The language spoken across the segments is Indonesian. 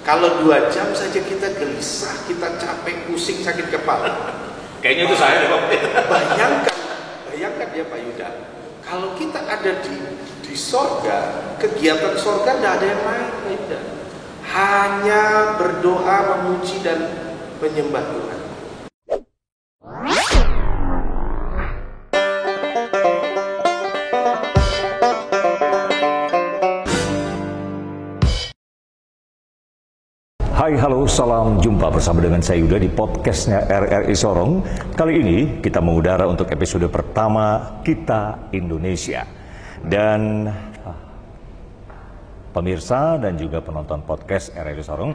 Kalau 2 jam saja kita gelisah, kita capek, pusing, sakit kepala. Kayaknya itu saya deh Pak Pendeta. Bayangkan ya Pak Yuda, kalau kita ada di sorga, kegiatan sorga tidak ada yang lain Pak Yuda. Hanya berdoa, memuji dan menyembah Tuhan. Hai, halo, salam jumpa bersama dengan saya Yuda di podcastnya RRI Sorong. Kali ini kita mengudara untuk episode pertama Kita Indonesia. Dan pemirsa dan juga penonton podcast RRI Sorong,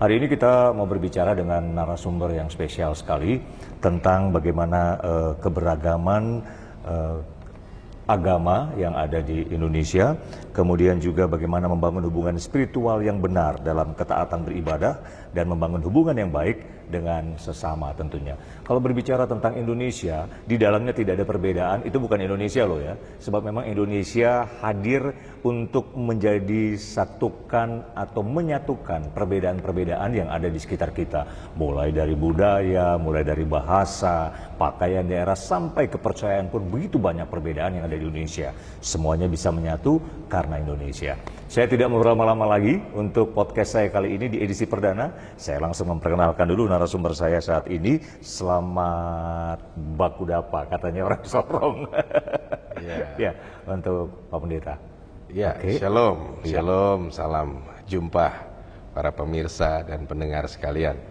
hari ini kita mau berbicara dengan narasumber yang spesial sekali tentang bagaimana keberagaman agama yang ada di Indonesia, kemudian juga bagaimana membangun hubungan spiritual yang benar dalam ketaatan beribadah dan membangun hubungan yang baik dengan sesama tentunya. Kalau berbicara tentang Indonesia, di dalamnya tidak ada perbedaan, itu bukan Indonesia loh ya, sebab memang Indonesia hadir untuk menjadi satukan atau menyatukan perbedaan-perbedaan yang ada di sekitar kita, mulai dari budaya, mulai dari bahasa, pakaian daerah, sampai kepercayaan pun begitu banyak perbedaan yang ada di Indonesia. Semuanya bisa menyatu karena Indonesia. Saya tidak mau berlama-lama lagi untuk podcast saya kali ini di edisi perdana. Saya langsung memperkenalkan dulu narasumber saya saat ini. Selamat Bakudapa, katanya orang Sorong. Ya, untuk Pak Pendeta. Ya, okay. Shalom, Shalom, salam jumpa para pemirsa dan pendengar sekalian.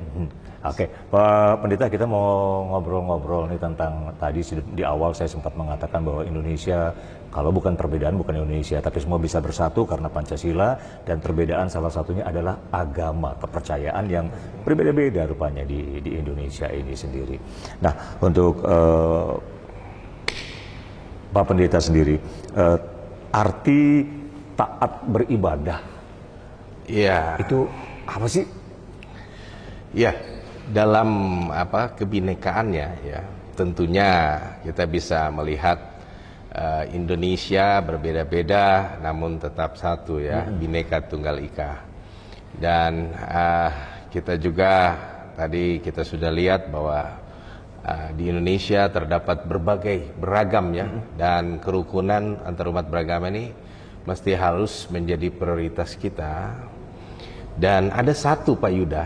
Oke, Pak Pendeta, kita mau ngobrol-ngobrol nih tentang tadi di awal saya sempat mengatakan bahwa Indonesia, kalau bukan perbedaan bukan Indonesia, tapi semua bisa bersatu karena Pancasila, dan perbedaan salah satunya adalah agama, kepercayaan yang berbeda-beda rupanya di Indonesia ini sendiri. Nah, untuk Pak Pendeta sendiri, arti taat beribadah, ya, itu apa sih? Ya, dalam kebinekaannya ya, tentunya kita bisa melihat Indonesia berbeda-beda namun tetap satu ya, Bhinneka Tunggal Ika. Dan kita juga tadi kita sudah lihat bahwa di Indonesia terdapat beragam ya, dan kerukunan antar umat beragama ini mesti harus menjadi prioritas kita. Dan ada satu Pak Yuda,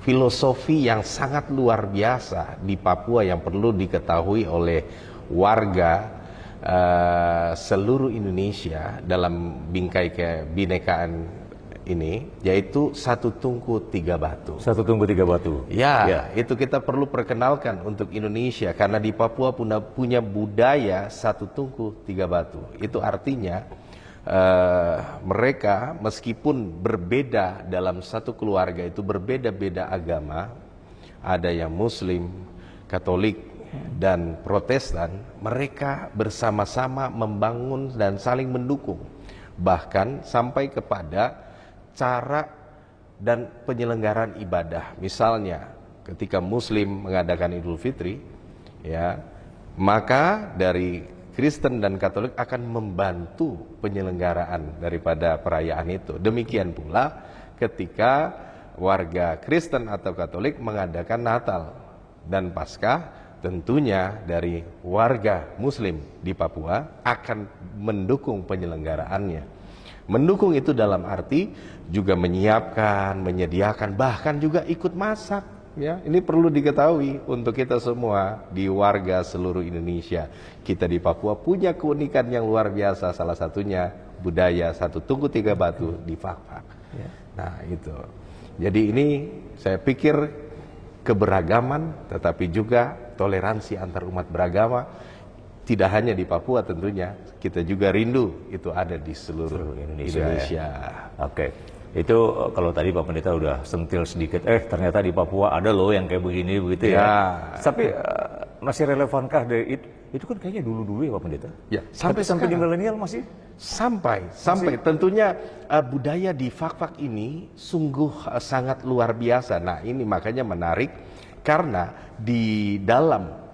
filosofi yang sangat luar biasa di Papua yang perlu diketahui oleh warga seluruh Indonesia dalam bingkai kebinekaan ini, yaitu satu tungku tiga batu. Satu tungku tiga batu. Ya, itu kita perlu perkenalkan untuk Indonesia karena di Papua punya budaya satu tungku tiga batu. Itu artinya mereka meskipun berbeda dalam satu keluarga, itu berbeda-beda agama, ada yang Muslim, Katolik, dan Protestan, mereka bersama-sama membangun dan saling mendukung, bahkan sampai kepada cara dan penyelenggaraan ibadah. Misalnya ketika Muslim mengadakan Idul Fitri ya, maka dari Kristen dan Katolik akan membantu penyelenggaraan daripada perayaan itu. Demikian pula ketika warga Kristen atau Katolik mengadakan Natal dan Paskah, tentunya dari warga Muslim di Papua akan mendukung penyelenggaraannya. Mendukung itu dalam arti juga menyiapkan, menyediakan, bahkan juga ikut masak. Ya, ini perlu diketahui untuk kita semua di warga seluruh Indonesia. Kita di Papua punya keunikan yang luar biasa, salah satunya budaya satu tungku tiga batu di Fakfak. Ya. Nah itu, jadi ini saya pikir keberagaman tetapi juga toleransi antar umat beragama tidak hanya di Papua, tentunya kita juga rindu itu ada di seluruh Indonesia. Ya. Oke. Itu kalau tadi Pak Pendeta udah sentil sedikit, ternyata di Papua ada loh yang kayak begini begitu ya. Tapi masih relevankah dari itu kan kayaknya dulu-dulu ya Pak Pendeta? Ya, sampai di milenial masih sampai. Tentunya budaya di Fakfak ini sungguh sangat luar biasa. Nah, ini makanya menarik karena di dalam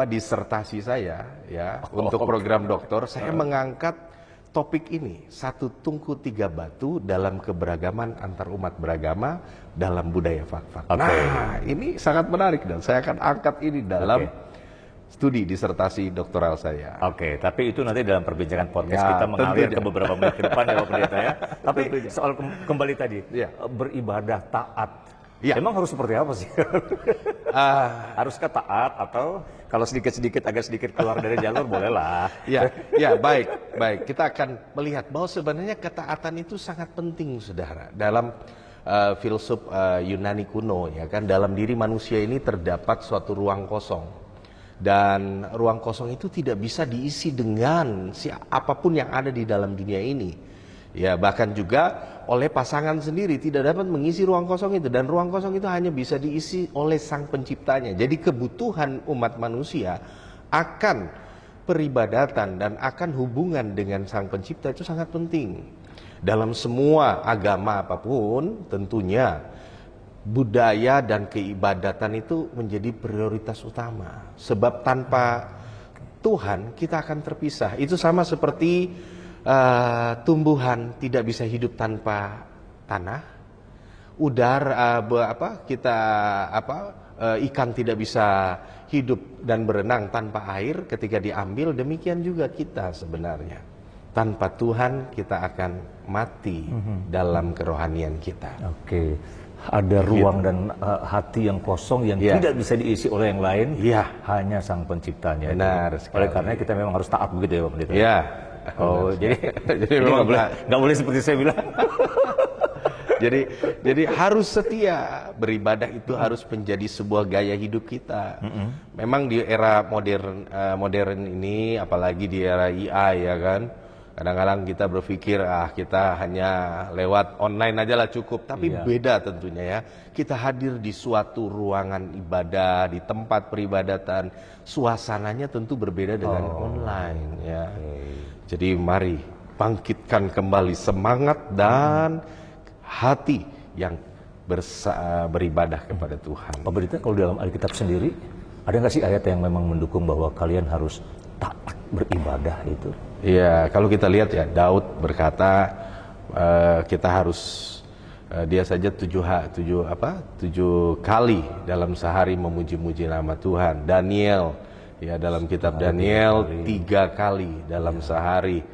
disertasi saya ya untuk program doktor, saya mengangkat topik ini, satu tungku tiga batu dalam keberagaman antar umat beragama dalam budaya fak-fak. Nah, ini sangat menarik dan saya akan angkat ini dalam studi disertasi doktoral saya. Oke, tapi itu nanti dalam perbincangan podcast kita mengalir ke beberapa menit ke depan ya Pak Pendeta ya. Tapi soal kembali tadi, beribadah taat. Ya. Emang harus seperti apa sih? Haruskah taat atau kalau sedikit-sedikit agak sedikit keluar dari jalur bolehlah. Ya, baik. Kita akan melihat bahwa sebenarnya ketaatan itu sangat penting, saudara. Dalam filsuf Yunani kuno, ya kan, dalam diri manusia ini terdapat suatu ruang kosong. Dan ruang kosong itu tidak bisa diisi dengan apapun yang ada di dalam dunia ini. Ya, bahkan juga oleh pasangan sendiri tidak dapat mengisi ruang kosong itu, dan ruang kosong itu hanya bisa diisi oleh Sang Penciptanya. Jadi kebutuhan umat manusia akan peribadatan dan akan hubungan dengan Sang Pencipta itu sangat penting. Dalam semua agama apapun tentunya budaya dan keibadatan itu menjadi prioritas utama. Sebab tanpa Tuhan kita akan terpisah. Itu sama seperti tumbuhan tidak bisa hidup tanpa tanah, ikan tidak bisa hidup dan berenang tanpa air ketika diambil. Demikian juga kita sebenarnya, tanpa Tuhan kita akan mati dalam kerohanian kita. Oke. Ada ruang dan hati yang kosong yang tidak bisa diisi oleh yang lain, hanya Sang Penciptanya. Benar sekali. Oleh karena kita memang harus taat begitu ya Pak Pendeta. Iya. Oh, jadi memang nggak boleh seperti saya bilang. jadi harus setia. Beribadah itu harus menjadi sebuah gaya hidup kita. Memang di era modern ini, apalagi di era AI, ya kan, kadang-kadang kita berpikir kita hanya lewat online aja lah cukup. Tapi beda tentunya ya. Kita hadir di suatu ruangan ibadah, di tempat peribadatan, suasananya tentu berbeda dengan online ya. Jadi mari bangkitkan kembali semangat dan hati yang beribadah kepada Tuhan. Pak Pendeta, kalau dalam Alkitab sendiri ada nggak sih ayat yang memang mendukung bahwa kalian harus taat beribadah itu? Iya, kalau kita lihat ya, Daud berkata kita harus dia saja 7 kali dalam sehari memuji-muji nama Tuhan. Daniel, ya, dalam kitab Daniel 3 kali dalam sehari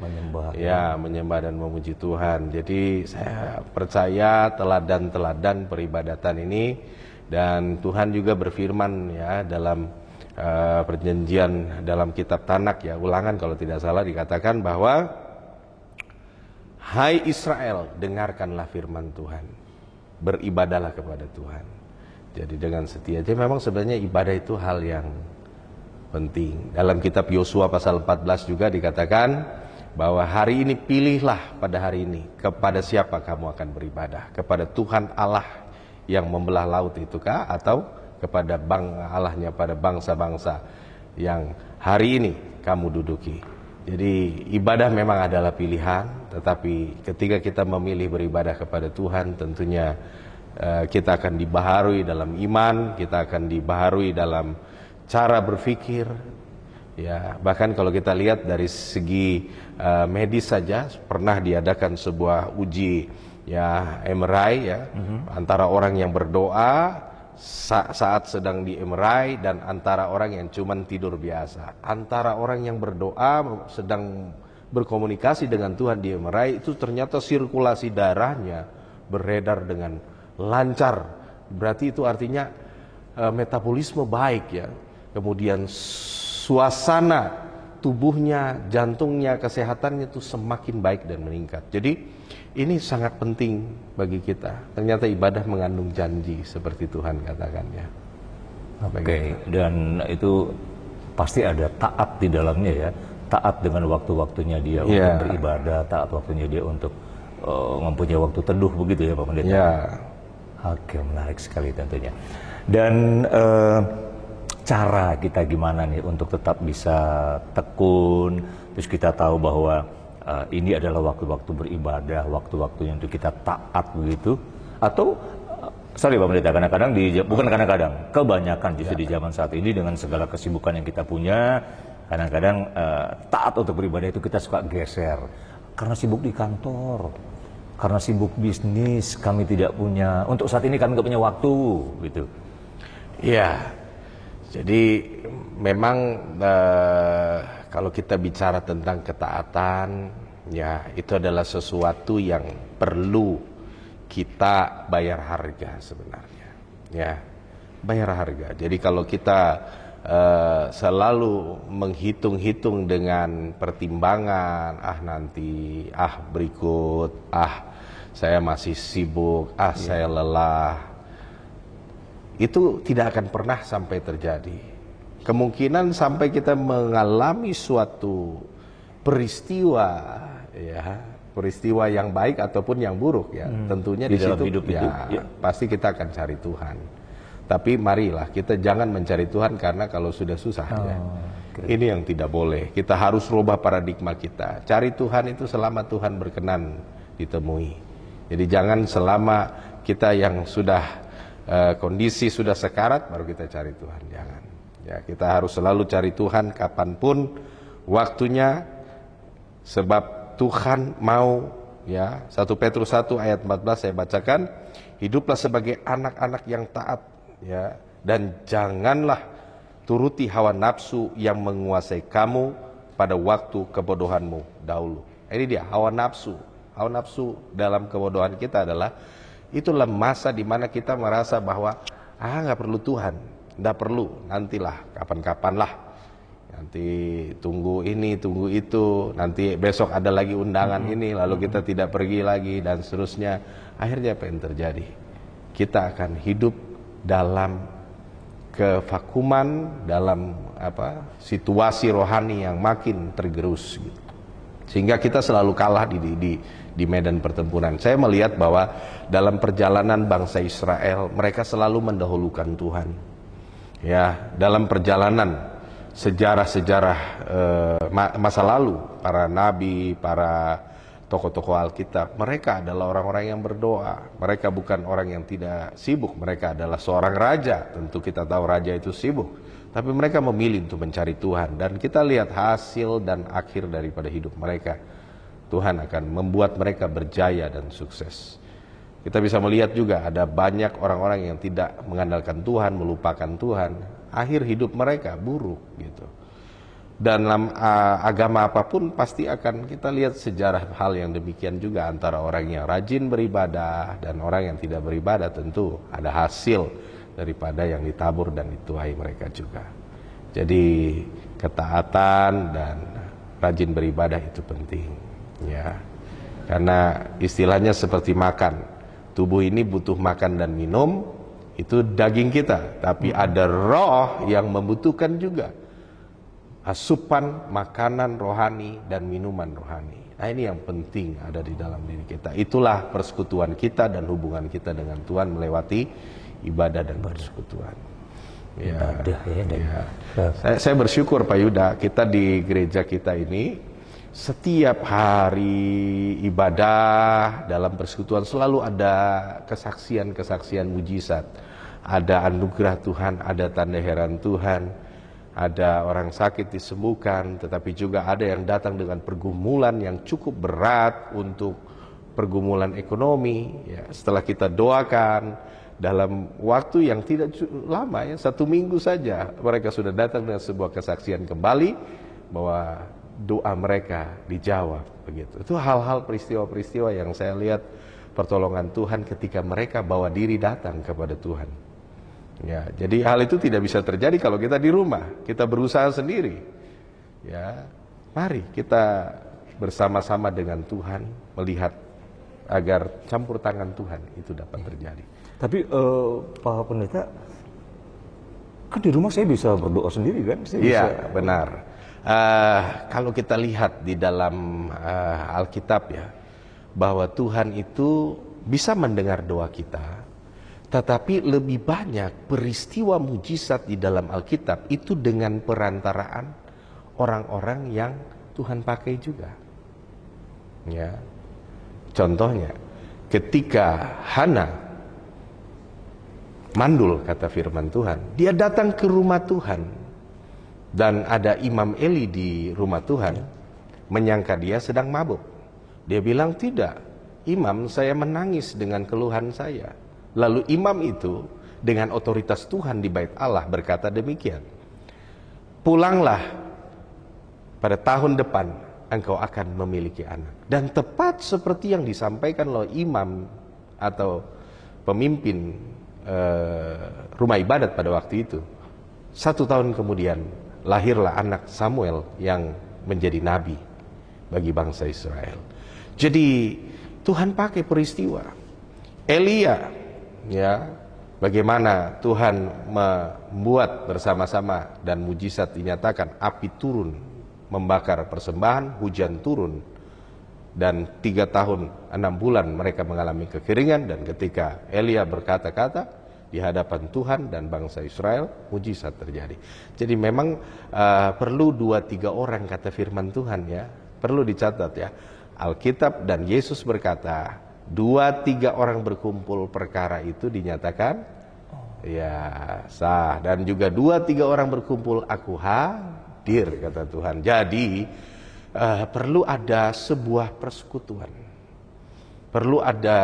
menyembah dan memuji Tuhan. Jadi saya percaya teladan-teladan peribadatan ini, dan Tuhan juga berfirman ya dalam perjanjian dalam kitab Tanak ya, Ulangan kalau tidak salah, dikatakan bahwa hai Israel, dengarkanlah firman Tuhan, beribadahlah kepada Tuhan. Jadi dengan setia. Jadi memang sebenarnya ibadah itu hal yang penting. Dalam kitab Yosua pasal 14 juga dikatakan bahwa hari ini pilihlah pada hari ini kepada siapa kamu akan beribadah, kepada Tuhan Allah yang membelah laut itukah, atau kepada Allahnya pada bangsa-bangsa yang hari ini kamu duduki. Jadi ibadah memang adalah pilihan, tetapi ketika kita memilih beribadah kepada Tuhan, tentunya kita akan dibaharui dalam iman, kita akan dibaharui dalam cara berpikir. Ya, bahkan kalau kita lihat dari segi medis saja, pernah diadakan sebuah uji ya MRI ya, antara orang yang berdoa saat sedang di MRI dan antara orang yang cuman tidur biasa. Antara orang yang berdoa sedang berkomunikasi dengan Tuhan di MRI itu ternyata sirkulasi darahnya beredar dengan lancar. Berarti itu artinya metabolisme baik ya. Kemudian suasana tubuhnya, jantungnya, kesehatannya itu semakin baik dan meningkat. Jadi ini sangat penting bagi kita. Ternyata ibadah mengandung janji seperti Tuhan katakannya. Oke, dan itu pasti ada taat di dalamnya ya. Taat dengan waktu-waktunya dia untuk beribadah, taat waktunya dia untuk mempunyai waktu teduh begitu ya Pak Pendeta. Ya. Oke, menarik sekali tentunya. Dan cara kita gimana nih untuk tetap bisa tekun, terus kita tahu bahwa ini adalah waktu-waktu beribadah, waktu-waktunya untuk kita taat begitu, atau sorry Pak Pendeta, kadang-kadang bukan kadang-kadang, kebanyakan justru di zaman saat ini dengan segala kesibukan yang kita punya, kadang-kadang taat untuk beribadah itu kita suka geser. karena sibuk di kantor, karena sibuk bisnis, kami tidak punya, untuk saat ini kami nggak punya waktu, gitu. Iya, jadi memang kalau kita bicara tentang ketaatan, ya itu adalah sesuatu yang perlu kita bayar harga sebenarnya, ya bayar harga. Jadi kalau kita selalu menghitung-hitung dengan pertimbangan, nanti, berikut, saya masih sibuk, saya lelah, itu tidak akan pernah sampai terjadi. Kemungkinan sampai kita mengalami suatu peristiwa, ya, peristiwa yang baik ataupun yang buruk, ya. Tentunya di situ hidup ya, pasti kita akan cari Tuhan. Tapi marilah kita jangan mencari Tuhan karena kalau sudah susah, ya. Ini yang tidak boleh. Kita harus rubah paradigma kita. Cari Tuhan itu selama Tuhan berkenan ditemui. Jadi jangan selama kita yang sudah kondisi sudah sekarat baru kita cari Tuhan, jangan. Ya, kita harus selalu cari Tuhan kapanpun waktunya, sebab Tuhan mau, ya. 1 Petrus 1 ayat 14 saya bacakan, hiduplah sebagai anak-anak yang taat, ya, dan janganlah turuti hawa nafsu yang menguasai kamu pada waktu kebodohanmu dahulu. Ini dia hawa nafsu. Hawa nafsu dalam kebodohan kita adalah itulah masa di mana kita merasa bahwa nggak perlu Tuhan, nggak perlu, nantilah, kapan-kapan lah, nanti tunggu ini, tunggu itu, nanti besok ada lagi undangan ini, lalu kita tidak pergi lagi dan seterusnya. Akhirnya apa yang terjadi? Kita akan hidup dalam kevakuman, dalam situasi rohani yang makin tergerus, gitu. Sehingga kita selalu kalah di medan pertempuran. Saya melihat bahwa dalam perjalanan bangsa Israel, mereka selalu mendahulukan Tuhan. Ya, dalam perjalanan sejarah-sejarah masa lalu, para nabi, para tokoh-tokoh Alkitab, mereka adalah orang-orang yang berdoa. Mereka bukan orang yang tidak sibuk. Mereka adalah seorang raja. Tentu kita tahu raja itu sibuk. Tapi mereka memilih untuk mencari Tuhan. Dan kita lihat hasil dan akhir daripada hidup mereka. Tuhan akan membuat mereka berjaya dan sukses. Kita bisa melihat juga ada banyak orang-orang yang tidak mengandalkan Tuhan, melupakan Tuhan. Akhir hidup mereka buruk, gitu. Dan dalam agama apapun pasti akan kita lihat sejarah hal yang demikian juga, antara orang yang rajin beribadah dan orang yang tidak beribadah. Tentu ada hasil daripada yang ditabur dan dituai mereka juga. Jadi ketaatan dan rajin beribadah itu penting, ya. Karena istilahnya seperti makan. Tubuh ini butuh makan dan minum, itu daging kita, tapi ada roh yang membutuhkan juga asupan makanan rohani dan minuman rohani. Nah, ini yang penting ada di dalam diri kita. Itulah persekutuan kita dan hubungan kita dengan Tuhan melewati ibadah dan persekutuan. Ya, ya. Saya bersyukur Pak Yuda, kita di gereja kita ini setiap hari ibadah dalam persekutuan selalu ada kesaksian-kesaksian mujizat. Ada anugerah Tuhan, ada tanda heran Tuhan, ada orang sakit disembuhkan, tetapi juga ada yang datang dengan pergumulan yang cukup berat untuk pergumulan ekonomi. Ya, setelah kita doakan, dalam waktu yang tidak lama, ya 1 minggu saja, mereka sudah datang dengan sebuah kesaksian kembali bahwa doa mereka dijawab, begitu. Itu hal-hal peristiwa-peristiwa yang saya lihat pertolongan Tuhan ketika mereka bawa diri datang kepada Tuhan. Ya, jadi hal itu tidak bisa terjadi kalau kita di rumah, kita berusaha sendiri. Ya, mari kita bersama-sama dengan Tuhan melihat agar campur tangan Tuhan itu dapat terjadi. Tapi Pak Pendeta, kan di rumah saya bisa berdoa sendiri kan? Iya, benar. Kalau kita lihat di dalam Alkitab, ya, bahwa Tuhan itu bisa mendengar doa kita, tetapi lebih banyak peristiwa mujizat di dalam Alkitab itu dengan perantaraan orang-orang yang Tuhan pakai juga. Ya, contohnya ketika Hana mandul, kata firman Tuhan, dia datang ke rumah Tuhan dan ada Imam Eli di rumah Tuhan, menyangka dia sedang mabuk. Dia bilang, tidak, imam, saya menangis dengan keluhan saya. Lalu imam itu dengan otoritas Tuhan di bait Allah berkata demikian, pulanglah, pada tahun depan engkau akan memiliki anak. Dan tepat seperti yang disampaikan oleh imam atau pemimpin rumah ibadat pada waktu itu, 1 tahun kemudian lahirlah anak Samuel yang menjadi nabi bagi bangsa Israel. Jadi Tuhan pakai peristiwa Elia, ya, bagaimana Tuhan membuat bersama-sama dan mujizat dinyatakan, api turun membakar persembahan, hujan turun, dan 3 tahun 6 bulan mereka mengalami kekeringan. Dan ketika Elia berkata-kata di hadapan Tuhan dan bangsa Israel, mujizat terjadi. Jadi memang perlu 2-3 orang, kata firman Tuhan, ya, perlu dicatat, ya. Alkitab dan Yesus berkata, 2-3 orang berkumpul perkara itu dinyatakan ya sah, dan juga 2-3 orang berkumpul aku hadir, kata Tuhan. Jadi perlu ada sebuah persekutuan, perlu ada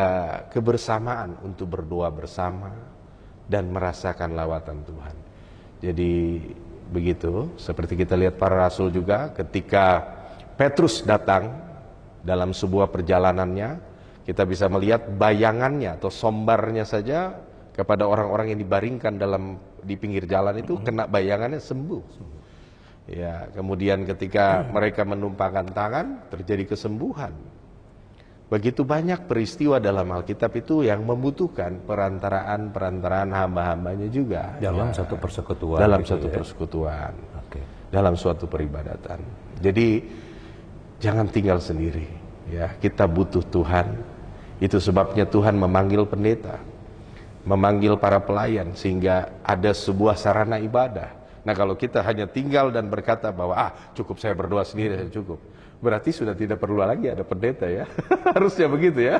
kebersamaan untuk berdoa bersama dan merasakan lawatan Tuhan. Jadi begitu, seperti kita lihat para rasul juga, ketika Petrus datang dalam sebuah perjalanannya, kita bisa melihat bayangannya atau sombarnya saja kepada orang-orang yang dibaringkan di pinggir jalan itu, kena bayangannya sembuh. Ya, kemudian ketika mereka menumpangkan tangan, terjadi kesembuhan. Begitu banyak peristiwa dalam Alkitab itu yang membutuhkan perantaraan hamba-hambanya juga. Dalam satu persekutuan. Dalam gitu satu ya? persekutuan. Oke. Dalam suatu peribadatan. Jadi jangan tinggal sendiri. Ya, kita butuh Tuhan. Itu sebabnya Tuhan memanggil pendeta, memanggil para pelayan, sehingga ada sebuah sarana ibadah. Nah, kalau kita hanya tinggal dan berkata bahwa cukup saya berdoa sendiri saja cukup, berarti sudah tidak perlu lagi ada pendeta, ya. Harusnya begitu, ya.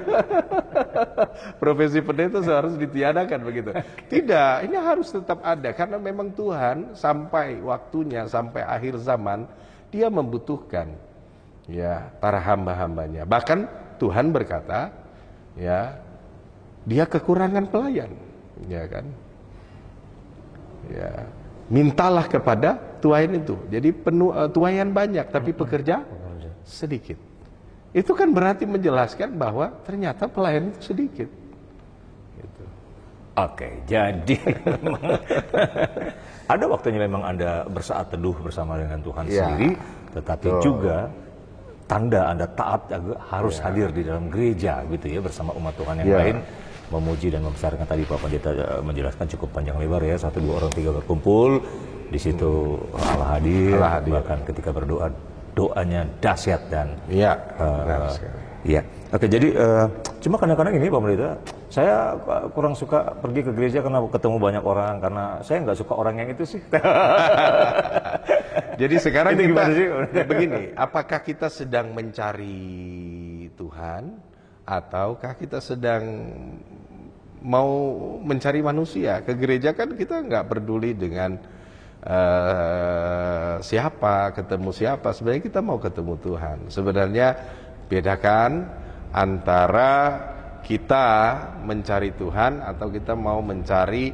Profesi pendeta harus ditiadakan begitu. Tidak, ini harus tetap ada, karena memang Tuhan sampai waktunya, sampai akhir zaman, Dia membutuhkan, ya, para hamba-hambanya. Bahkan Tuhan berkata, ya, Dia kekurangan pelayan, ya kan? Ya, mintalah kepada tuayan itu. Jadi tuayan banyak, tapi pekerja sedikit. Itu kan berarti menjelaskan bahwa ternyata pelayan itu sedikit. Gitu. Oke, jadi ada waktunya memang Anda bersaat teduh bersama dengan Tuhan sendiri, tetapi juga tanda Anda taat harus hadir di dalam gereja, gitu ya, bersama umat Tuhan yang lain, memuji dan membesarkan. Tadi Pak Pendeta menjelaskan cukup panjang lebar, ya, 1, 2 orang 3 berkumpul, di situ Allah hadir, bahkan ketika berdoa, doanya dahsyat dan iya. Oke, jadi cuma kadang-kadang ini Pak Pendeta, saya kurang suka pergi ke gereja karena ketemu banyak orang, karena saya nggak suka orang yang itu sih. Jadi sekarang kita begini, apakah kita sedang mencari Tuhan, ataukah kita sedang mau mencari manusia? Ke gereja kan kita nggak peduli dengan siapa, ketemu siapa. Sebenarnya kita mau ketemu Tuhan. Sebenarnya bedakan antara kita mencari Tuhan atau kita mau mencari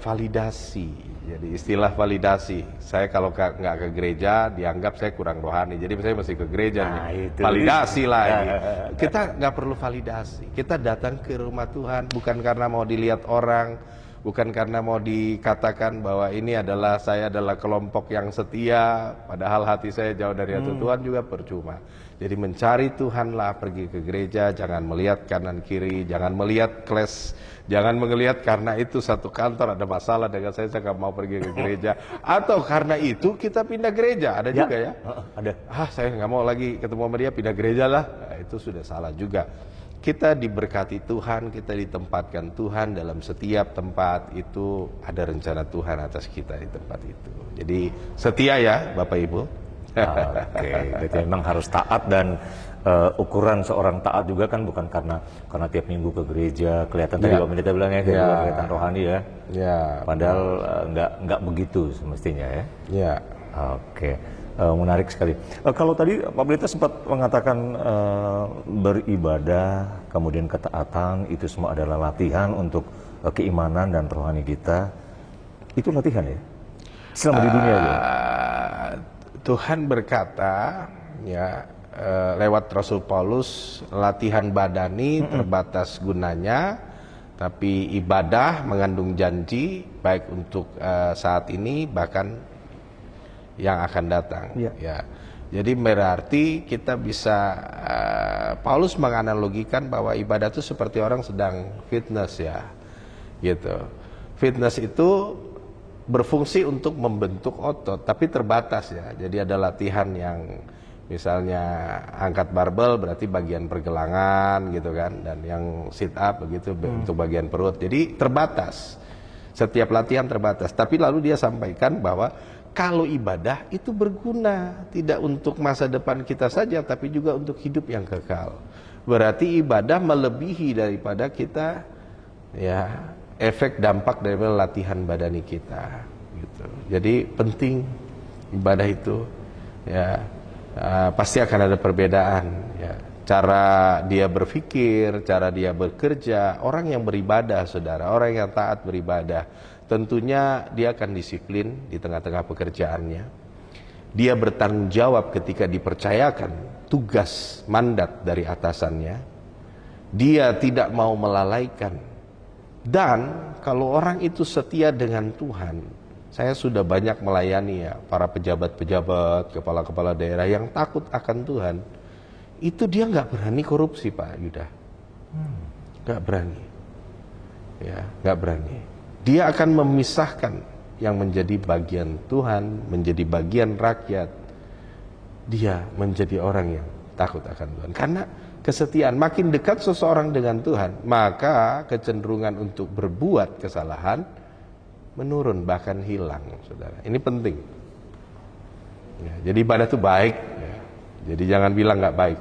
validasi. Jadi istilah validasi, saya kalau nggak ke gereja dianggap saya kurang rohani, jadi saya mesti ke gereja nih. Validasi lagi. Kita nggak perlu validasi. Kita datang ke rumah Tuhan bukan karena mau dilihat orang, bukan karena mau dikatakan bahwa saya adalah kelompok yang setia, padahal hati saya jauh dari Tuhan, juga percuma. Jadi mencari Tuhanlah, pergi ke gereja, jangan melihat kanan kiri, jangan melihat kelas, jangan melihat karena itu satu kantor ada masalah dengan saya nggak mau pergi ke gereja, atau karena itu kita pindah gereja, ada juga ya. Ada. Saya nggak mau lagi ketemu sama dia, pindah gereja lah. Nah, itu sudah salah juga. Kita diberkati Tuhan, kita ditempatkan Tuhan dalam setiap tempat, itu ada rencana Tuhan atas kita di tempat itu. Jadi setia ya Bapak Ibu. Oke, berarti memang harus taat, dan ukuran seorang taat juga kan bukan karena tiap minggu ke gereja kelihatan, tadi Pak Pendeta bilang ya, kelihatan rohani ya. Padahal nggak begitu semestinya ya. Ya. Oke. Menarik sekali. Kalau tadi Pak Pendeta sempat mengatakan beribadah, kemudian ketaatan, itu semua adalah latihan untuk keimanan dan rohani kita. Itu latihan ya? Selama di dunia ya? Tuhan berkata, ya lewat Rasul Paulus, latihan badani terbatas gunanya, tapi ibadah mengandung janji, baik untuk saat ini bahkan yang akan datang. Ya. Jadi berarti kita bisa Paulus menganalogikan bahwa ibadah itu seperti orang sedang fitness ya, gitu. Fitness itu berfungsi untuk membentuk otot, tapi terbatas ya. Jadi ada latihan yang misalnya angkat barbel berarti bagian pergelangan gitu kan, dan yang sit up begitu untuk bagian perut. Jadi terbatas. Setiap latihan terbatas. Tapi lalu dia sampaikan bahwa kalau ibadah itu berguna, tidak untuk masa depan kita saja, tapi juga untuk hidup yang kekal. Berarti ibadah melebihi daripada kita, ya, efek dampak dari latihan badani kita. Gitu. Jadi penting ibadah itu, ya, pasti akan ada perbedaan. Ya. Cara dia berpikir, cara dia bekerja, orang yang beribadah, saudara, orang yang taat beribadah. Tentunya dia akan disiplin di tengah-tengah pekerjaannya. Dia bertanggung jawab ketika dipercayakan tugas mandat dari atasannya. Dia tidak mau melalaikan. Dan kalau orang itu setia dengan Tuhan, saya sudah banyak melayani ya para pejabat-pejabat, kepala-kepala daerah yang takut akan Tuhan. Itu dia nggak berani korupsi, Pak Yuda. Nggak berani. Ya, nggak berani. Dia akan memisahkan yang menjadi bagian Tuhan, menjadi bagian rakyat. Dia menjadi orang yang takut akan Tuhan. Karena kesetiaan, makin dekat seseorang dengan Tuhan, maka kecenderungan untuk berbuat kesalahan menurun, bahkan hilang, saudara. Ini penting. Ya, jadi ibadah itu baik. Ya. Jadi jangan bilang nggak baik.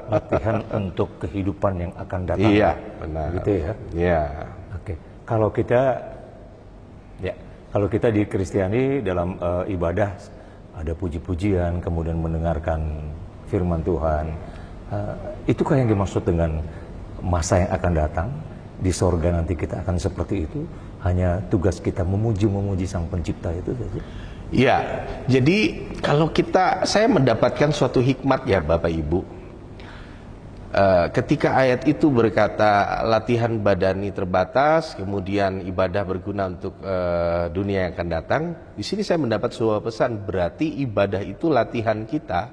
Latihan untuk kehidupan yang akan datang. Iya, benar. Gitu ya. Iya. Oke. Kalau kita di Kristiani dalam ibadah ada puji-pujian, kemudian mendengarkan firman Tuhan, itukah yang dimaksud dengan masa yang akan datang di sorga nanti kita akan seperti itu? Hanya tugas kita memuji Sang Pencipta itu saja? Iya. Jadi kalau saya mendapatkan suatu hikmat ya Bapak Ibu. Ketika ayat itu berkata latihan badani terbatas, kemudian ibadah berguna untuk dunia yang akan datang. Di sini saya mendapat sebuah pesan, berarti ibadah itu latihan kita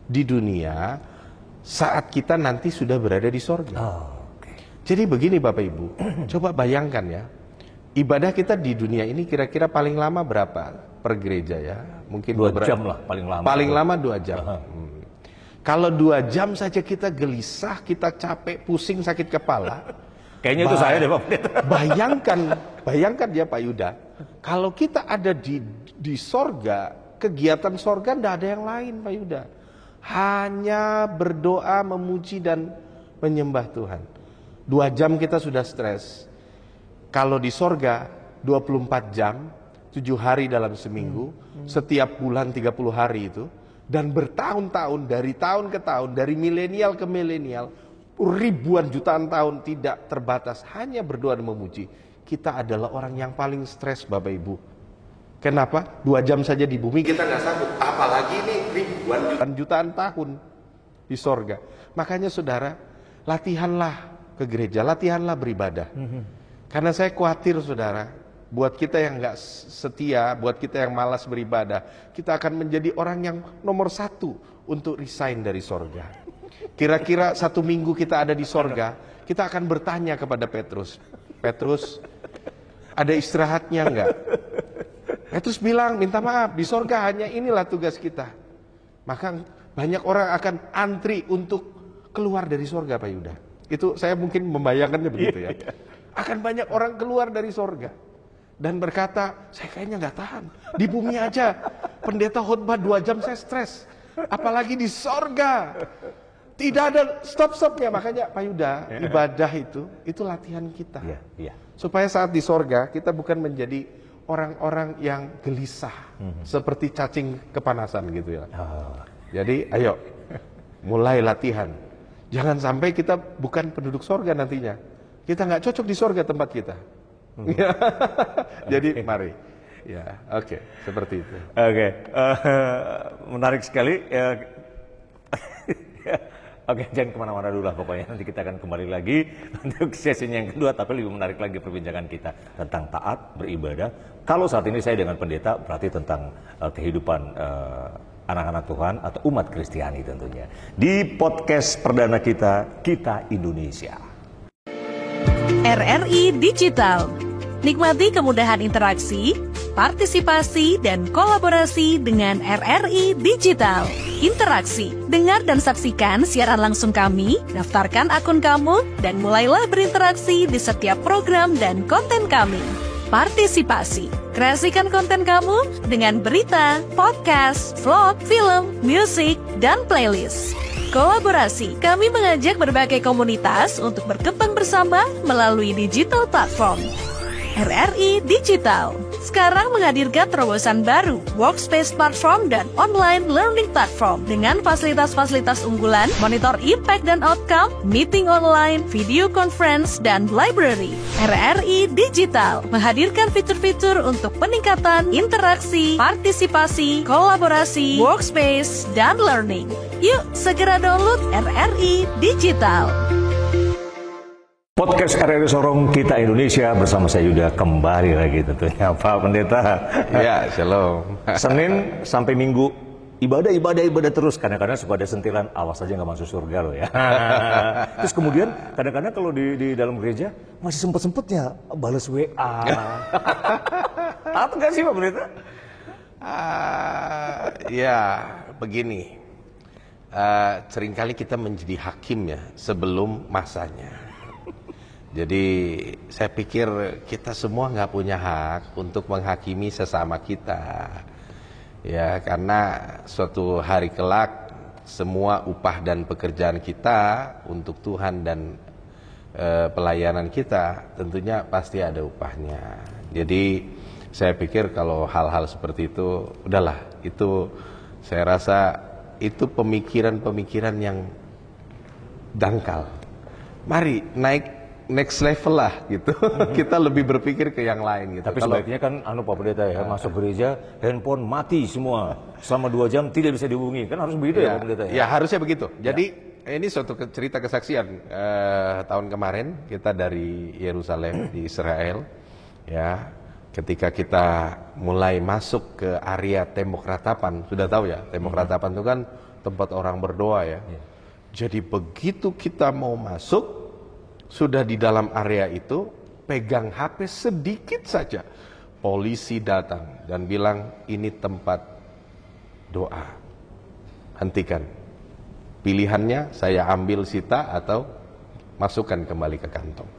di dunia saat kita nanti sudah berada di sorga. Jadi begini Bapak Ibu, coba bayangkan ya, ibadah kita di dunia ini kira-kira paling lama berapa per gereja ya? Mungkin 2 jam lah paling lama. Paling lama 2 jam. Kalau 2 jam saja kita gelisah, kita capek, pusing, sakit kepala. Kayaknya itu saya deh Pak Pendeta. Bayangkan ya Pak Yuda, kalau kita ada di sorga, kegiatan sorga tidak ada yang lain Pak Yuda. Hanya berdoa, memuji dan menyembah Tuhan. 2 jam kita sudah stres. Kalau di sorga 24 jam, 7 hari dalam seminggu, setiap bulan 30 hari itu. Dan bertahun-tahun, dari tahun ke tahun, dari milenial ke milenial, ribuan jutaan tahun tidak terbatas, hanya berdoa dan memuji. Kita adalah orang yang paling stres Bapak Ibu. Kenapa? 2 jam saja di bumi kita nggak sanggup, apalagi ini ribuan jutaan tahun di sorga. Makanya saudara, latihanlah ke gereja, latihanlah beribadah. Karena saya khawatir saudara, buat kita yang nggak setia, buat kita yang malas beribadah, kita akan menjadi orang yang nomor 1 untuk resign dari sorga. Kira-kira 1 minggu kita ada di sorga, kita akan bertanya kepada Petrus, Petrus, ada istirahatnya nggak? Petrus bilang, minta maaf, di sorga hanya inilah tugas kita. Maka banyak orang akan antri untuk keluar dari sorga Pak Yuda. Itu saya mungkin membayangkannya begitu ya. Akan banyak orang keluar dari sorga dan berkata, saya kayaknya nggak tahan. Di bumi aja pendeta khotbah 2 jam saya stres, apalagi di sorga. Tidak ada stop-stopnya. Makanya Pak Yuda, ibadah itu latihan kita. Supaya saat di sorga kita bukan menjadi orang-orang yang gelisah, seperti cacing kepanasan gitu ya. Jadi ayo mulai latihan. Jangan sampai kita bukan penduduk sorga nantinya. Kita nggak cocok di sorga tempat kita. Jadi mari. Ya, oke, seperti itu. Oke, menarik sekali. Oke, jangan kemana-mana dulu lah pokoknya. Nanti kita akan kembali lagi untuk sesi yang kedua, tapi lebih menarik lagi perbincangan kita tentang taat, beribadah. Kalau saat ini saya dengan pendeta, berarti tentang kehidupan anak-anak Tuhan atau umat Kristiani tentunya. Di podcast perdana kita, Kita Indonesia. RRI Digital. Nikmati kemudahan interaksi, partisipasi, dan kolaborasi dengan RRI Digital. Interaksi, dengar dan saksikan siaran langsung kami, daftarkan akun kamu, dan mulailah berinteraksi di setiap program dan konten kami. Partisipasi, kreasikan konten kamu dengan berita, podcast, vlog, film, musik, dan playlist. Kolaborasi, kami mengajak berbagai komunitas untuk berkembang bersama melalui digital platform. RRI Digital sekarang menghadirkan terobosan baru, workspace platform dan online learning platform dengan fasilitas-fasilitas unggulan, monitor impact dan outcome, meeting online, video conference, dan library. RRI Digital menghadirkan fitur-fitur untuk peningkatan interaksi, partisipasi, kolaborasi, workspace, dan learning. Yuk, segera download RRI Digital. Podcast RRI Sorong Kita Indonesia bersama saya Yuda kembali lagi tentunya Pak Pendeta. Ya, shalom. Senin sampai Minggu ibadah terus. Kadang-kadang suka ada sentilan, awas aja nggak masuk surga loh ya. Terus kemudian kadang-kadang kalau di dalam gereja masih sempet-sempetnya balas WA. Apa nggak sih Pak Pendeta? Ya, begini. Seringkali kita menjadi hakim ya sebelum masanya. Jadi saya pikir kita semua nggak punya hak untuk menghakimi sesama kita. Ya, karena suatu hari kelak semua upah dan pekerjaan kita untuk Tuhan dan pelayanan kita tentunya pasti ada upahnya. Jadi saya pikir kalau hal-hal seperti itu, udahlah, itu saya rasa itu pemikiran-pemikiran yang dangkal. Mari naik next level lah gitu. Kita lebih berpikir ke yang lain gitu. Tapi sebaiknya kan Pak Pendeta ya, masuk gereja handphone mati semua selama 2 jam tidak bisa dihubungi, kan harus begitu ya Pak Pendeta ya? Ya harusnya begitu. Jadi ini suatu cerita kesaksian. Tahun kemarin kita dari Yerusalem di Israel ya, ketika kita mulai masuk ke area tembok ratapan, sudah tahu ya, tembok ratapan itu kan tempat orang berdoa ya. Jadi begitu kita mau masuk, sudah di dalam area itu, pegang HP sedikit saja, polisi datang dan bilang ini tempat doa, hentikan. Pilihannya saya ambil sita atau masukkan kembali ke kantong.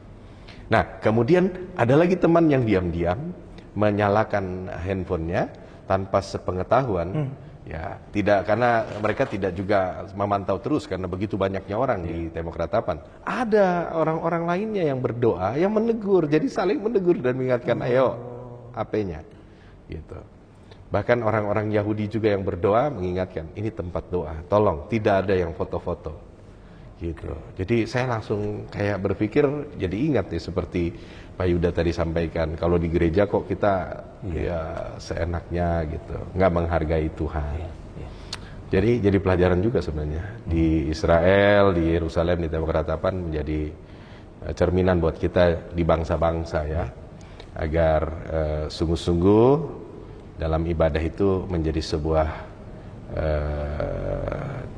Nah, kemudian ada lagi teman yang diam-diam menyalakan handphonenya tanpa sepengetahuan. Ya, tidak, karena mereka tidak juga memantau terus karena begitu banyaknya orang di tembok ratapan. Ada orang-orang lainnya yang berdoa, yang menegur, jadi saling menegur dan mengingatkan, ayo HP-nya gitu. Bahkan orang-orang Yahudi juga yang berdoa mengingatkan, ini tempat doa, tolong tidak ada yang foto-foto gitu. Jadi saya langsung kayak berpikir, jadi ingat ya seperti Pak Yuda tadi sampaikan, kalau di gereja kok kita ya seenaknya gitu, nggak menghargai Tuhan. Jadi pelajaran juga sebenarnya di Israel, di Yerusalem, di tembok ratapan menjadi cerminan buat kita di bangsa-bangsa ya, agar sungguh-sungguh dalam ibadah itu menjadi sebuah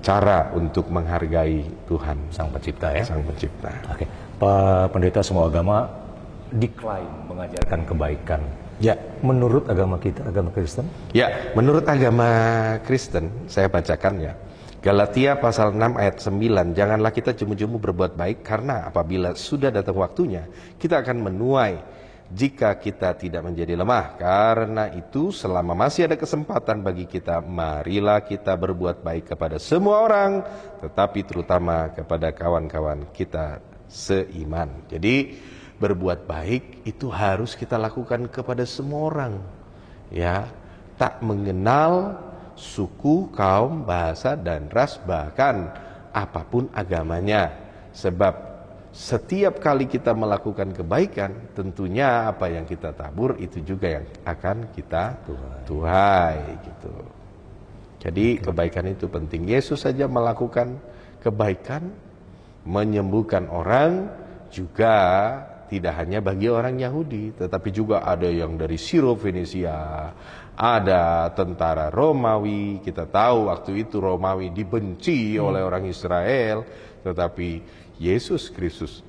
cara untuk menghargai Tuhan Sang Pencipta ya. Sang Pencipta. Oke, Pak Pendeta, semua agama diklaim mengajarkan kebaikan. Ya, menurut agama kita, agama Kristen? Ya, menurut agama Kristen, saya bacakan ya. Galatia pasal 6 ayat 9, janganlah kita jemu-jemu berbuat baik, karena apabila sudah datang waktunya, kita akan menuai jika kita tidak menjadi lemah. Karena itu, selama masih ada kesempatan bagi kita, marilah kita berbuat baik kepada semua orang, tetapi terutama kepada kawan-kawan kita seiman. Jadi, berbuat baik itu harus kita lakukan kepada semua orang. Ya, tak mengenal suku, kaum, bahasa, dan ras, bahkan apapun agamanya. Sebab setiap kali kita melakukan kebaikan, tentunya apa yang kita tabur itu juga yang akan kita tuai gitu. Jadi kebaikan itu penting. Yesus saja melakukan kebaikan, menyembuhkan orang, juga tidak hanya bagi orang Yahudi, tetapi juga ada yang dari Siro-Fenisia, ada tentara Romawi. Kita tahu waktu itu Romawi dibenci oleh orang Israel, tetapi Yesus Kristus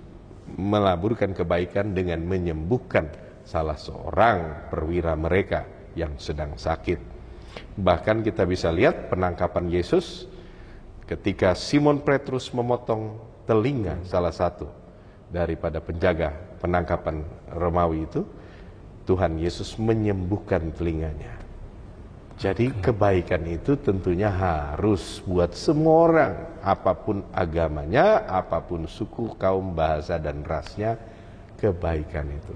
melaburkan kebaikan dengan menyembuhkan salah seorang perwira mereka yang sedang sakit. Bahkan kita bisa lihat penangkapan Yesus ketika Simon Petrus memotong telinga salah satu daripada penjaga penangkapan Romawi itu, Tuhan Yesus menyembuhkan telinganya. Jadi kebaikan itu tentunya harus buat semua orang, apapun agamanya, apapun suku, kaum, bahasa, dan rasnya, kebaikan itu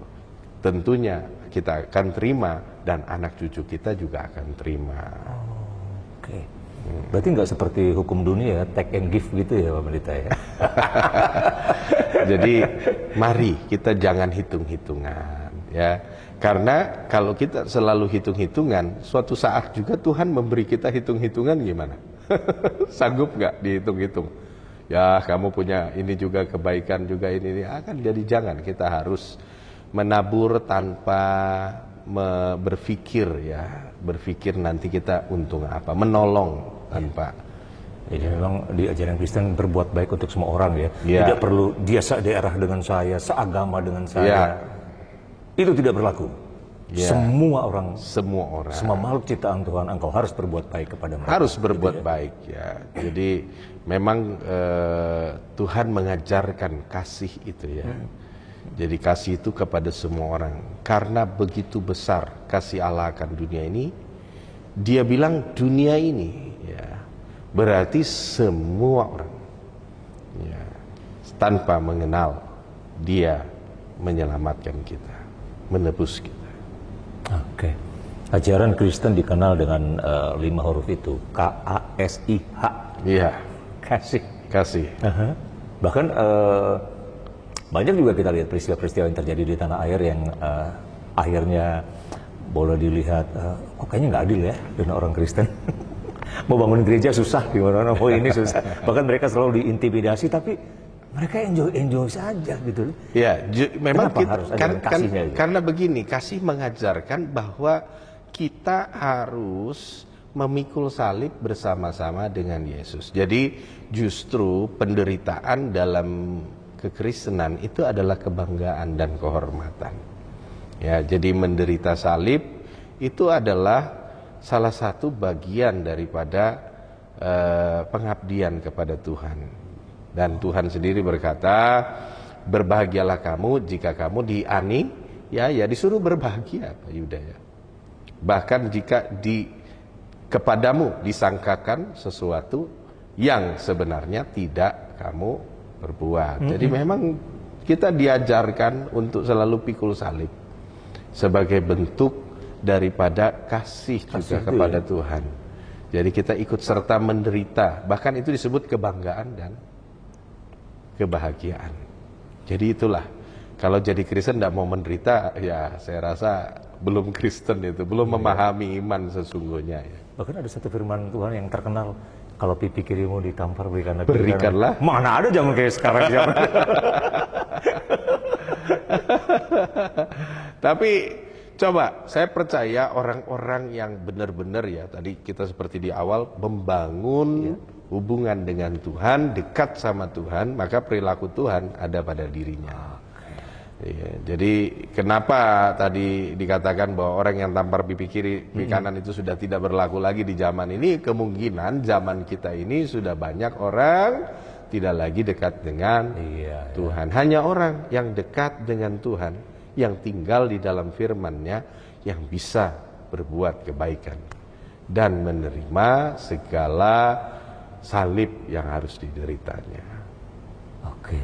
tentunya kita akan terima dan anak cucu kita juga akan terima. Oke. Berarti nggak seperti hukum dunia, take and give gitu ya Pak Pendeta ya? Jadi mari kita jangan hitung-hitungan ya. Karena kalau kita selalu hitung-hitungan, suatu saat juga Tuhan memberi kita hitung-hitungan gimana? Sanggup nggak dihitung-hitung? Ya kamu punya ini juga kebaikan juga ini akan jadi jangan. Kita harus menabur tanpa berpikir ya, berpikir nanti kita untung apa, menolong tanpa. Jadi memang di ajaran Kristen berbuat baik untuk semua orang ya. Tidak perlu dia sedaerah dengan saya, seagama dengan saya. Itu tidak berlaku. Semua orang, semua makhluk ciptaan Tuhan, engkau harus berbuat baik kepada mereka. Harus berbuat baik ya. Jadi memang Tuhan mengajarkan kasih itu ya. Jadi kasih itu kepada semua orang. Karena begitu besar kasih Allah akan dunia ini, dia bilang dunia ini ya, berarti semua orang ya, tanpa mengenal dia menyelamatkan kita, menebus kita. Oke. Ajaran Kristen dikenal dengan 5 huruf itu, KASIH. Iya. Kasih. Kasih. Bahkan banyak juga kita lihat peristiwa-peristiwa yang terjadi di tanah air yang akhirnya boleh dilihat, kayaknya nggak adil ya dengan orang Kristen. Mau bangun gereja susah, gimana? Oh ini susah. Bahkan mereka selalu diintimidasi, tapi mereka enjoy saja gitu. Ya, memang kita, harus ada kasihnya gitu? Karena begini, kasih mengajarkan bahwa kita harus memikul salib bersama-sama dengan Yesus. Jadi justru penderitaan dalam kekristenan itu adalah kebanggaan dan kehormatan. Ya, jadi menderita salib itu adalah salah satu bagian daripada pengabdian kepada Tuhan. Dan Tuhan sendiri berkata, berbahagialah kamu jika kamu diani, ya disuruh berbahagia Pak Yuda ya. Bahkan jika kepadamu disangkakan sesuatu yang sebenarnya tidak kamu berbuat. Jadi memang kita diajarkan untuk selalu pikul salib sebagai bentuk daripada kasih juga kepada Tuhan. Jadi kita ikut serta menderita, bahkan itu disebut kebanggaan dan kebahagiaan. Jadi itulah, kalau jadi Kristen tidak mau menderita, ya saya rasa belum Kristen itu, belum memahami iman sesungguhnya ya. Bahkan ada satu firman Tuhan yang terkenal, kalau pipi kirimu ditampar berikanlah. Mana ada zaman kayak sekarang zaman. Tapi coba saya percaya orang-orang yang benar-benar ya, tadi kita seperti di awal membangun hubungan dengan Tuhan, dekat sama Tuhan, maka perilaku Tuhan ada pada dirinya. Ya, jadi kenapa tadi dikatakan bahwa orang yang tampar pipi kiri, pipi kanan itu sudah tidak berlaku lagi di zaman ini? Kemungkinan zaman kita ini sudah banyak orang tidak lagi dekat dengan Tuhan. Hanya orang yang dekat dengan Tuhan, yang tinggal di dalam firman-Nya, yang bisa berbuat kebaikan dan menerima segala salib yang harus dideritanya. Oke.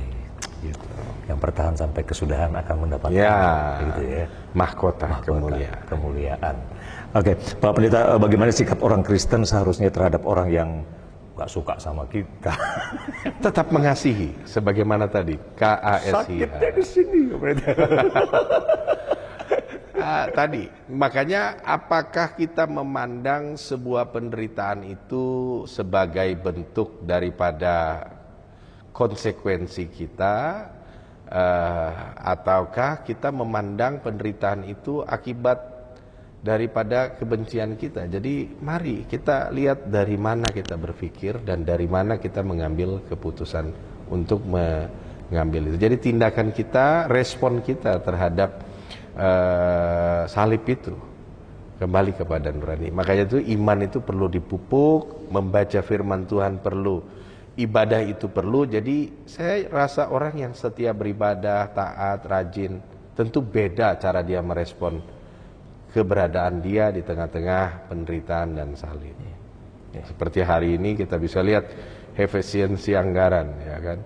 Gitu. Yang bertahan sampai kesudahan akan mendapatkan gitu ya. Mahkota kemuliaan. Oke, Pak Pendeta, bagaimana sikap orang Kristen seharusnya terhadap orang yang nggak suka sama kita? Tetap mengasihi, sebagaimana tadi KASI. Sakitnya di sini, Tadi, makanya apakah kita memandang sebuah penderitaan itu sebagai bentuk daripada konsekuensi kita, ataukah kita memandang penderitaan itu akibat daripada kebencian kita? Jadi mari kita lihat dari mana kita berpikir dan dari mana kita mengambil keputusan untuk mengambil itu. Jadi tindakan kita, respon kita terhadap salib itu kembali kepada nurani. Makanya itu iman itu perlu dipupuk, membaca firman Tuhan perlu, ibadah itu perlu. Jadi saya rasa orang yang setia beribadah, taat, rajin, tentu beda cara dia merespon keberadaan dia di tengah-tengah penderitaan dan salib. Seperti hari ini kita bisa lihat efisiensi anggaran, ya kan?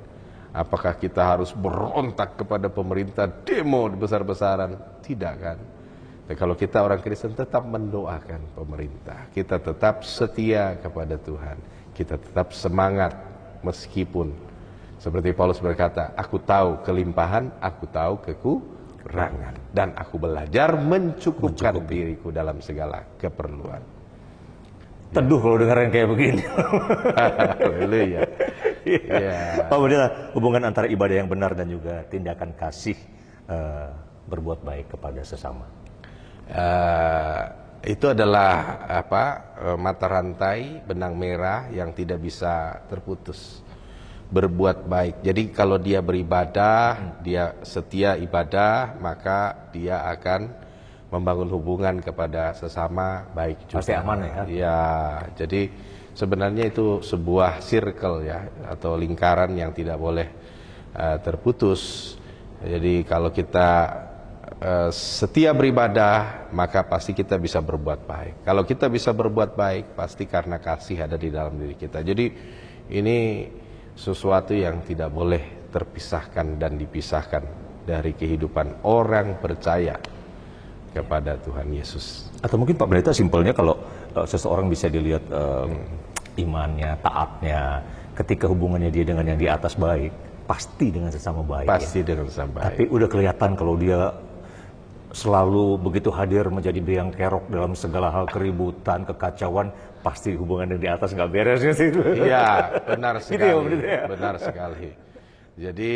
Apakah kita harus berontak kepada pemerintah, demo besar-besaran? Tidak kan? Dan kalau kita orang Kristen tetap mendoakan pemerintah, kita tetap setia kepada Tuhan, kita tetap semangat meskipun seperti Paulus berkata, aku tahu kelimpahan, aku tahu kekurangan, dan aku belajar mencukupkan diriku dalam segala keperluan. Teduh kalau dengar yang kayak begini. Haleluya. Ya. Pak Pendeta, hubungan antara ibadah yang benar dan juga tindakan kasih berbuat baik kepada sesama. Itu adalah mata rantai benang merah yang tidak bisa terputus. Berbuat baik. Jadi kalau dia beribadah, dia setia ibadah, maka dia akan membangun hubungan kepada sesama baik juga. Pasti aman ya. Ya, jadi sebenarnya itu sebuah circle ya, atau lingkaran yang tidak boleh terputus. Jadi kalau kita setia beribadah, maka pasti kita bisa berbuat baik. Kalau kita bisa berbuat baik, pasti karena kasih ada di dalam diri kita. Jadi ini sesuatu yang tidak boleh terpisahkan dan dipisahkan dari kehidupan orang percaya kepada Tuhan Yesus. Atau mungkin Pak Pendeta simpelnya kalau seseorang bisa dilihat imannya, taatnya, ketika hubungannya dia dengan yang di atas baik, pasti dengan sesama baik. Pasti dengan sesama baik. Tapi udah kelihatan kalau dia selalu begitu hadir menjadi biang kerok dalam segala hal keributan, kekacauan, pasti hubungan yang di atas nggak beres ya sih. Iya, benar sekali. Gitu ya, Pendeta? Benar sekali. Jadi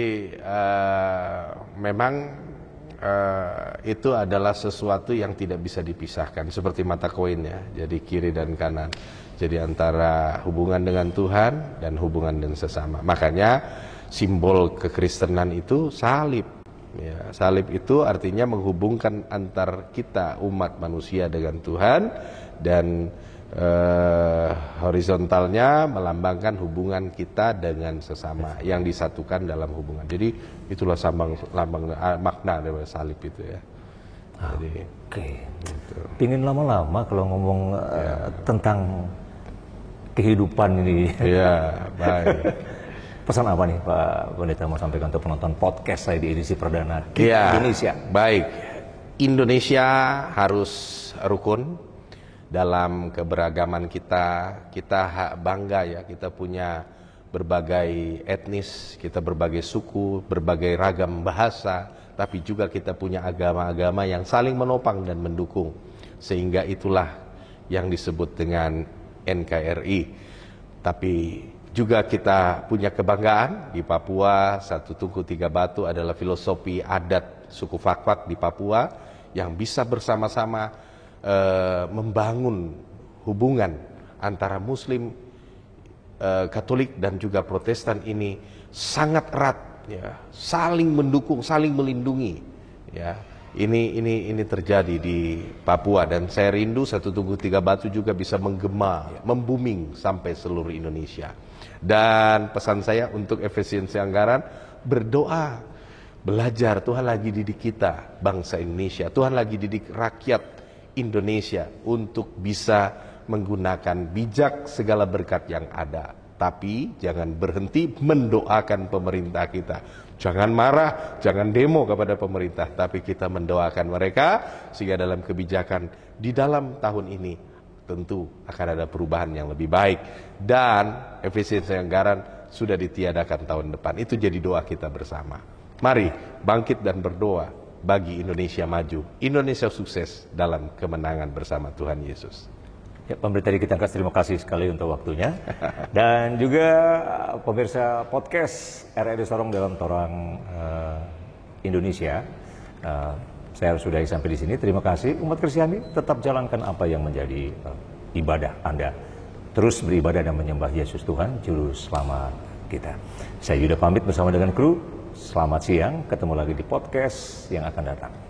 memang itu adalah sesuatu yang tidak bisa dipisahkan, seperti mata koin ya, jadi kiri dan kanan. Jadi antara hubungan dengan Tuhan dan hubungan dengan sesama. Makanya simbol kekristenan itu salib. Ya, salib itu artinya menghubungkan antar kita umat manusia dengan Tuhan, dan horizontalnya melambangkan hubungan kita dengan sesama yang disatukan dalam hubungan. Jadi itulah lambang makna dari salib itu ya. Jadi, oke. Gitu. Pingin lama-lama kalau ngomong tentang kehidupan ini. Ya, baik. Pesan apa nih Pak Pendeta mau sampaikan untuk penonton podcast saya di edisi perdana Indonesia? Baik, Indonesia harus rukun dalam keberagaman kita. Kita bangga ya, kita punya berbagai etnis, kita berbagai suku, berbagai ragam bahasa, tapi juga kita punya agama-agama yang saling menopang dan mendukung. Sehingga itulah yang disebut dengan NKRI. Tapi juga kita punya kebanggaan di Papua. Satu Tungku Tiga Batu adalah filosofi adat suku Fak-Fak di Papua yang bisa bersama-sama membangun hubungan antara Muslim, Katolik dan juga Protestan ini sangat erat, ya, saling mendukung, saling melindungi, ya. Ini terjadi di Papua, dan saya rindu Satu Tungku Tiga Batu juga bisa menggema, membuming sampai seluruh Indonesia. Dan pesan saya untuk efisiensi anggaran, berdoa, belajar. Tuhan lagi didik kita, bangsa Indonesia. Tuhan lagi didik rakyat Indonesia untuk bisa menggunakan bijak segala berkat yang ada Tapi jangan berhenti mendoakan pemerintah kita. Jangan marah, jangan demo kepada pemerintah, tapi kita mendoakan mereka sehingga dalam kebijakan di dalam tahun ini tentu akan ada perubahan yang lebih baik dan efisiensi anggaran sudah ditiadakan tahun depan. Itu jadi doa kita bersama. Mari bangkit dan berdoa bagi Indonesia maju, Indonesia sukses dalam kemenangan bersama Tuhan Yesus. Ya, pemerintah di Kitangkas, terima kasih sekali untuk waktunya. Dan juga pemirsa podcast RRI Sorong dalam Torang Indonesia. Saya sudahi sampai di sini. Terima kasih. Umat Kristiani, tetap jalankan apa yang menjadi ibadah Anda. Terus beribadah dan menyembah Yesus Tuhan, Juru Selamat kita. Saya Yuda pamit bersama dengan kru. Selamat siang, ketemu lagi di podcast yang akan datang.